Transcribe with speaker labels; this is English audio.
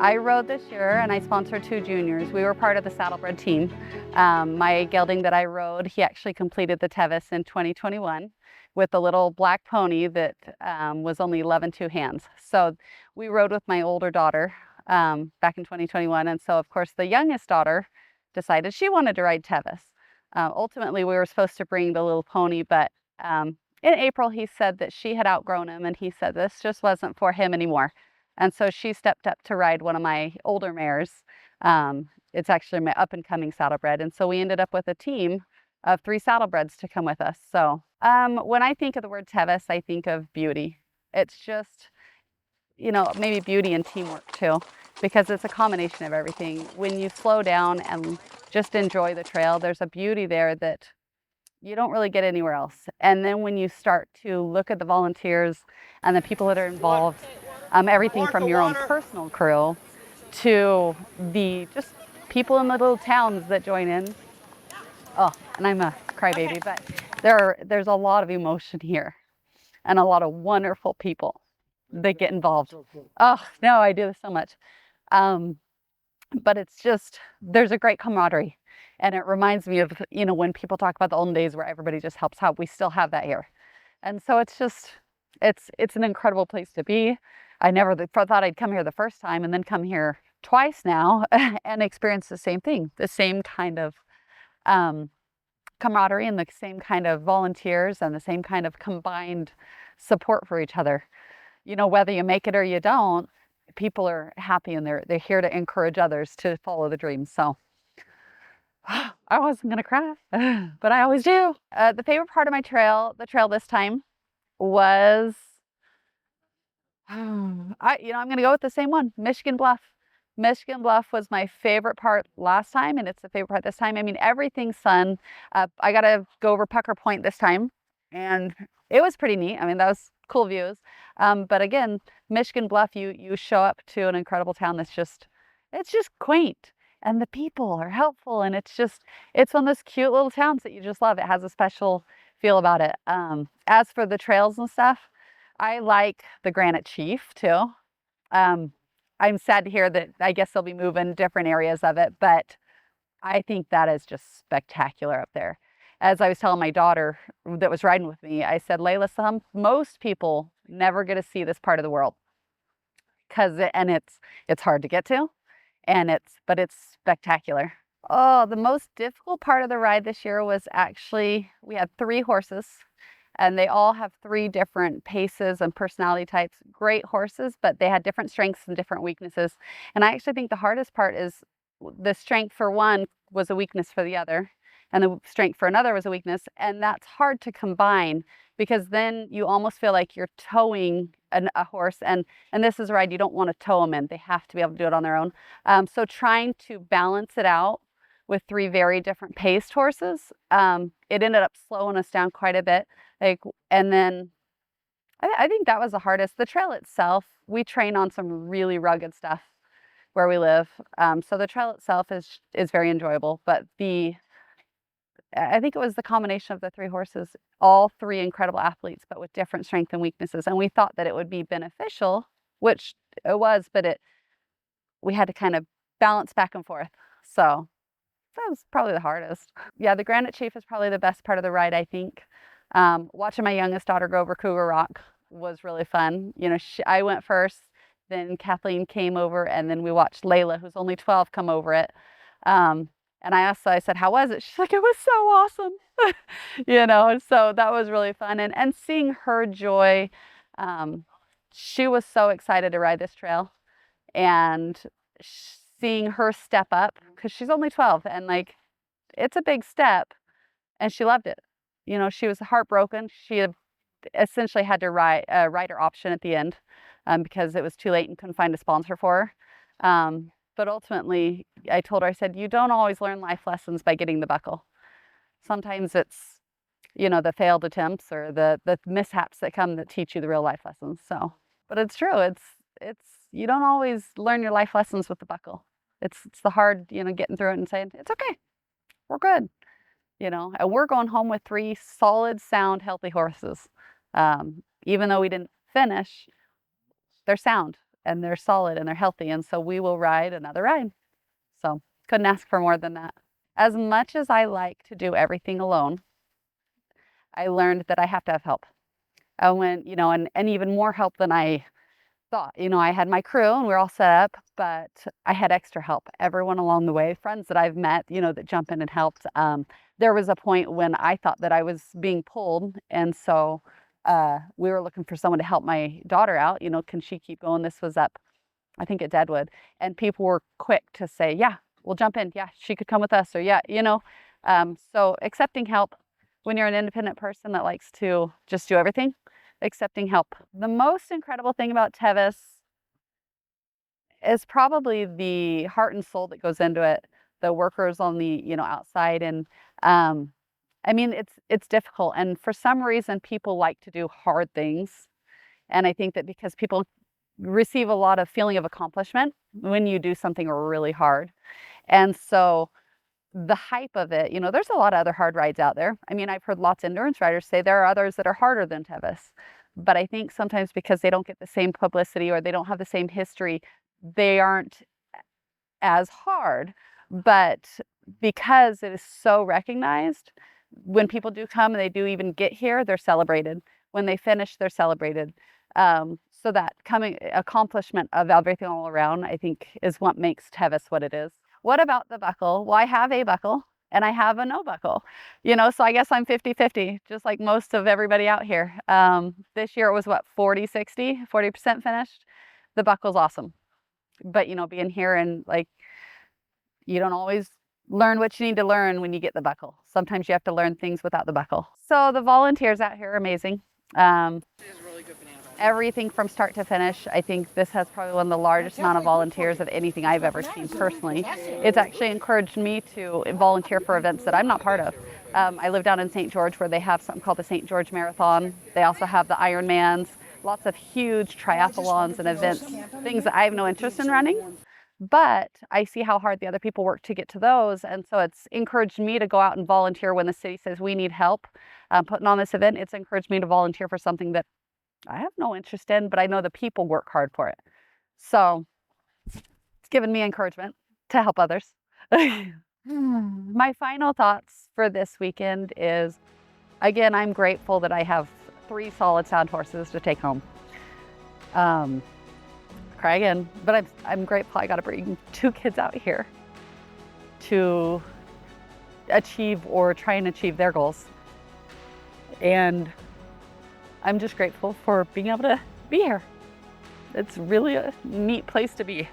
Speaker 1: I rode this year and I sponsored 2 juniors. We were part of the saddlebred team. My gelding that I rode, he actually completed the Tevis in 2021 with a little black pony that was only 11 2 hands. So we rode with my older daughter back in 2021. And so of course the youngest daughter decided she wanted to ride Tevis. Ultimately we were supposed to bring the little pony, but in April he said that she had outgrown him and he said this just wasn't for him anymore. And so she stepped up to ride one of my older mares. It's actually my up and coming saddlebred. And so we ended up with a team of 3 saddlebreds to come with us. So when I think of the word Tevis, I think of beauty. It's just, maybe beauty and teamwork too, because it's a combination of everything. When you slow down and just enjoy the trail, there's a beauty there that you don't really get anywhere else. And then when you start to look at the volunteers and the people that are involved, everything from your own personal crew to the just people in the little towns that join in. Oh, and I'm a crybaby, but there's a lot of emotion here and a lot of wonderful people that get involved. Oh, no, I do this so much. But it's just, there's a great camaraderie. And it reminds me of, when people talk about the olden days where everybody just helps out, we still have that here. And so it's just, it's an incredible place to be. I never thought I'd come here the first time and then come here twice now and experience the same thing, the same kind of camaraderie and the same kind of volunteers and the same kind of combined support for each other. Whether you make it or you don't, people are happy and they're here to encourage others to follow the dreams. So I wasn't gonna cry, but I always do. The favorite part of the trail this time was, I'm gonna go with the same one, Michigan Bluff. Michigan Bluff was my favorite part last time, and it's the favorite part this time. I mean, everything's sun. I got to go over Pucker Point this time, and it was pretty neat. I mean, that was cool views. But again, Michigan Bluff, you show up to an incredible town that's it's just quaint, and the people are helpful, and it's one of those cute little towns that you just love. It has a special feel about it. As for the trails and stuff, I like the Granite Chief too. I'm sad to hear that I guess they'll be moving different areas of it, but I think that is just spectacular up there. As I was telling my daughter that was riding with me, I said, Layla, most people never get to see this part of the world and it's hard to get to, but it's spectacular. Oh, the most difficult part of the ride this year was actually, we had 3 horses and they all have 3 different paces and personality types. Great horses, but they had different strengths and different weaknesses. And I actually think the hardest part is the strength for one was a weakness for the other, and the strength for another was a weakness. And that's hard to combine because then you almost feel like you're towing a horse. And this is a ride you don't want to tow them in. They have to be able to do it on their own. So trying to balance it out with 3 very different paced horses, it ended up slowing us down quite a bit. And then I think that was the hardest. The trail itself, we train on some really rugged stuff where we live. So the trail itself is very enjoyable, but I think it was the combination of the 3 horses, all 3 incredible athletes, but with different strengths and weaknesses. And we thought that it would be beneficial, which it was, but we had to kind of balance back and forth. So that was probably the hardest. Yeah, the Granite Chief is probably the best part of the ride, I think. Watching my youngest daughter go over Cougar Rock was really fun. I went first, then Kathleen came over, and then we watched Layla, who's only 12, come over it. And I said, how was it? She's like, it was so awesome. So that was really fun. And seeing her joy, she was so excited to ride this trail. And seeing her step up, because she's only 12, and it's a big step, and she loved it. She was heartbroken. She essentially had to write her option at the end because it was too late and couldn't find a sponsor for her. But ultimately, I told her, I said, you don't always learn life lessons by getting the buckle. Sometimes it's, the failed attempts or the mishaps that come that teach you the real life lessons. So, but it's true. It's you don't always learn your life lessons with the buckle. It's the hard, getting through it and saying, it's okay, we're good. And we're going home with 3 solid, sound, healthy horses. Even though we didn't finish, they're sound. and they're solid and they're healthy. And so we will ride another ride. So couldn't ask for more than that. As much as I like to do everything alone, I learned that I have to have help. I went, and even more help than I thought. I had my crew and we are all set up, but I had extra help. Everyone along the way, friends that I've met, that jump in and helped. There was a point when I thought that I was being pulled, and so we were looking for someone to help my daughter out. Can she keep going? This was up, I think, at Deadwood, and people were quick to say, "Yeah, we'll jump in. Yeah, she could come with us," or "Yeah, So accepting help when you're an independent person that likes to just do everything. Accepting help. The most incredible thing about Tevis is probably the heart and soul that goes into it, the workers on the, outside. And I mean, it's difficult. And for some reason, people like to do hard things. And I think that because people receive a lot of feeling of accomplishment when you do something really hard. And so the hype of it, there's a lot of other hard rides out there. I mean, I've heard lots of endurance riders say there are others that are harder than Tevis. But I think sometimes because they don't get the same publicity or they don't have the same history, they aren't as hard. But because it is so recognized, when people do come and they do even get here, they're celebrated. When they finish, they're celebrated. So that coming accomplishment of everything all around, I think, is what makes Tevis what it is. What about the buckle? Well, I have a buckle and I have a no buckle, so I guess I'm 50-50, just like most of everybody out here. This year it was what, 40% finished. The buckle's awesome. But, being here and you don't always learn what you need to learn when you get the buckle. Sometimes you have to learn things without the buckle. So the volunteers out here are amazing. Everything from start to finish. I think this has probably one of the largest amount of volunteers of anything I've ever seen personally. It's actually encouraged me to volunteer for events that I'm not part of. I live down in St. George where they have something called the St. George Marathon. They also have the Ironmans, lots of huge triathlons and events, things that I have no interest in running. But I see how hard the other people work to get to those. And so it's encouraged me to go out and volunteer when the city says we need help putting on this event. It's encouraged me to volunteer for something that I have no interest in, but I know the people work hard for it. So it's given me encouragement to help others. My final thoughts for this weekend is, again, I'm grateful that I have 3 solid sound horses to take home. Cry again, but I'm grateful I got to bring 2 kids out here to achieve or try and achieve their goals. And I'm just grateful for being able to be here. It's really a neat place to be.